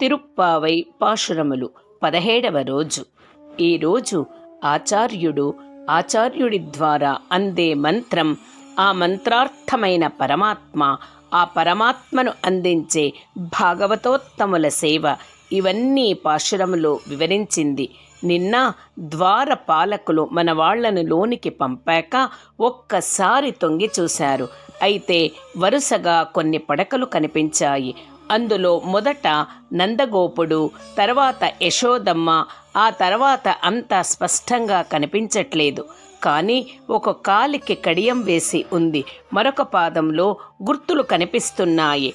తిరుప్పావై పాశురములు 17వ రోజు. ఈరోజు ఆచార్యుడి ద్వారా అందే మంత్రం, ఆ మంత్రార్థమైన పరమాత్మ, ఆ పరమాత్మను అందించే భాగవతోత్తముల సేవ, ఇవన్నీ పాశురములో వివరించింది. నిన్న ద్వారపాలకులు మన వాళ్లను లోనికి పంపాక ఒక్కసారి తొంగి చూశారు. అయితే వరుసగా కొన్ని పడకలు కనిపించాయి. అందులో మొదట నందగోపుడు, తర్వాత యశోదమ్మ, ఆ తర్వాత అంతా స్పష్టంగా కనిపించట్లేదు. కానీ ఒక కాలికి కడియం వేసి ఉంది, మరొక పాదంలో గుర్తులు కనిపిస్తున్నాయి.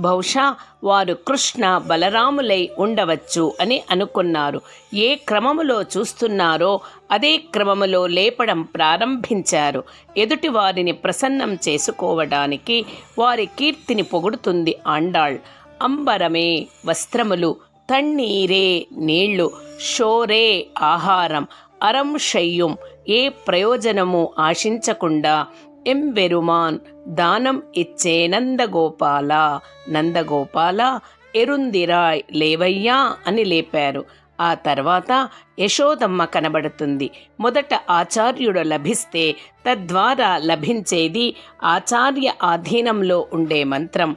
బహుశా వారు కృష్ణ బలరాములై ఉండవచ్చు అని అనుకున్నారు. ఏ క్రమములో చూస్తున్నారో అదే క్రమములో లేపడం ప్రారంభించారు. ఎదుటి వారిని ప్రసన్నం చేసుకోవడానికి వారి కీర్తిని పొగుడుతుంది ఆండాళ్. అంబరమే వస్త్రములు, తన్నీరే నీళ్లు, షోరే ఆహారం, అరం షయ్యం ఏ ప్రయోజనము ఆశించకుండా ఎంబెరుమాన్ దానం ఇచ్చే నందగోపాల ఎరుందిరాయ్ లేవయ్యా అని లేపారు. ఆ తర్వాత యశోదమ్మ కనబడుతుంది. మొదట ఆచార్యుడు లభిస్తే తద్వారా లభించేది ఆచార్య ఆధీనంలో ఉండే మంత్రం.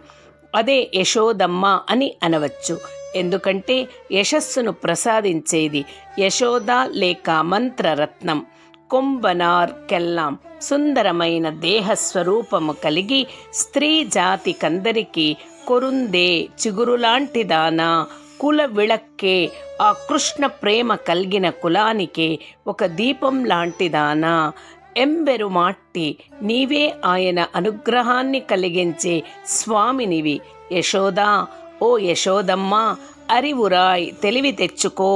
అదే యశోదమ్మ అని అనవచ్చు. ఎందుకంటే యశస్సును ప్రసాదించేది యశోద లేక మంత్రరత్నం. కొంబనార్ కెల్లాం సుందరమైన దేహస్వరూపము కలిగి స్త్రీ జాతికందరికీ కొరుందే చిగురులాంటిదానా, కుల విళక్కే ఆ కృష్ణ ప్రేమ కలిగిన కులానికే ఒక దీపం లాంటిదానా, ఎంబెరుమాట్టి నీవే ఆయన అనుగ్రహాన్ని కలిగించే స్వామినివి యశోదా. ఓ యశోదమ్మ, అరివురాయ్ తెలివి తెచ్చుకో.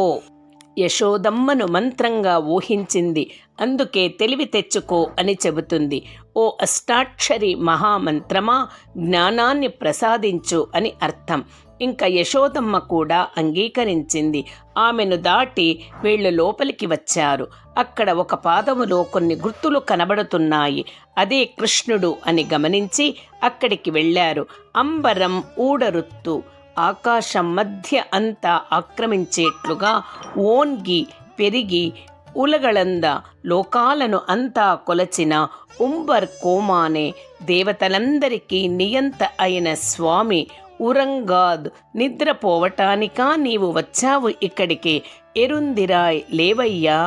యశోదమ్మను మంత్రంగా ఊహించింది, అందుకే తెలివి తెచ్చుకో అని చెబుతుంది. ఓ అష్టాక్షరి మహామంత్రమా, జ్ఞానాన్ని ప్రసాదించు అని అర్థం. ఇంకా యశోదమ్మ కూడా అంగీకరించింది. ఆమెను దాటి వీళ్ళు లోపలికి వచ్చారు. అక్కడ ఒక పాదములో కొన్ని గుర్తులు కనబడుతున్నాయి. అదే కృష్ణుడు అని గమనించి అక్కడికి వెళ్ళారు. అంబరం ఊడరుత్తు, ఆకాశం మధ్య అంతా ఆక్రమించేట్లుగా ఓన్గి పెరిగి ఉలగళంద లోకాలను అంతా కొలచిన ఉంబర్ కోమానే దేవతలందరికీ నియంత అయిన స్వామి ఉరంగాద్ నిద్రపోవటానికా నీవు వచ్చావు ఇక్కడికి? ఎరుందిరాయ్ లేవయ్యా.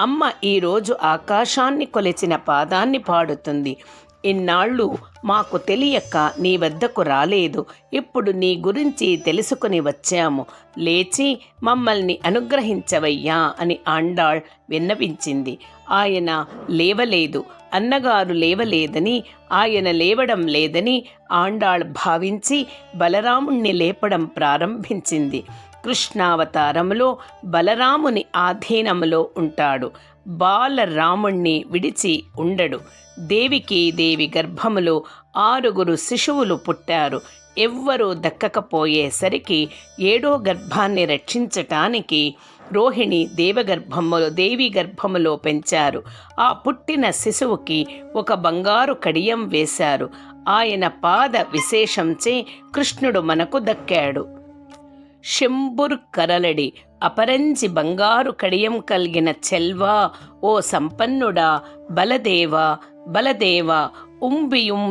అమ్మ ఈరోజు ఆకాశాన్ని కొలిచిన పాదాన్ని పాడుతుంది. ఇన్నాళ్ళు మాకు తెలియక నీ వద్దకు రాలేదు. ఇప్పుడు నీ గురించి తెలుసుకుని వచ్చాము. లేచి మమ్మల్ని అనుగ్రహించవయ్యా అని ఆండాళ్ విన్నవించింది. ఆయన లేవలేదు, అన్నగారు లేవలేదని, ఆయన లేవడం లేదని ఆండాళ్ భావించి బలరాముణ్ణి లేపడం ప్రారంభించింది. కృష్ణావతారములో బలరాముని ఆధీనములో ఉంటాడు. బాలరాముణ్ణి విడిచి ఉండడు. దేవి గర్భములో 6 శిశువులు పుట్టారు. ఎవ్వరూ దక్కకపోయేసరికి 7వ గర్భాన్ని రక్షించటానికి రోహిణి దేవి గర్భములో పెంచారు. ఆ పుట్టిన శిశువుకి ఒక బంగారు కడియం వేశారు. ఆయన పాద విశేషంచే కృష్ణుడు మనకు దక్కాడు. శంబుర్ కరలడి అపరంజి బంగారు కడియం కలిగిన చెల్వా, ఓ సంపన్నుడా, బలదేవా ఉంబియుం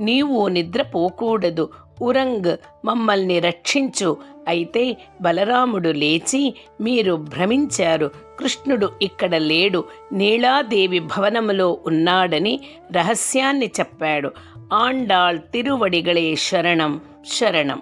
నీవు నిద్రపోకూడదు. ఉరంగ్ మమ్మల్ని రక్షించు. అయితే బలరాముడు లేచి, మీరు భ్రమించారు, కృష్ణుడు ఇక్కడ లేడు, నీలాదేవి భవనములో ఉన్నాడని రహస్యాన్ని చెప్పాడు. ఆండాళ్ తిరువడిగళే శరణం శరణం.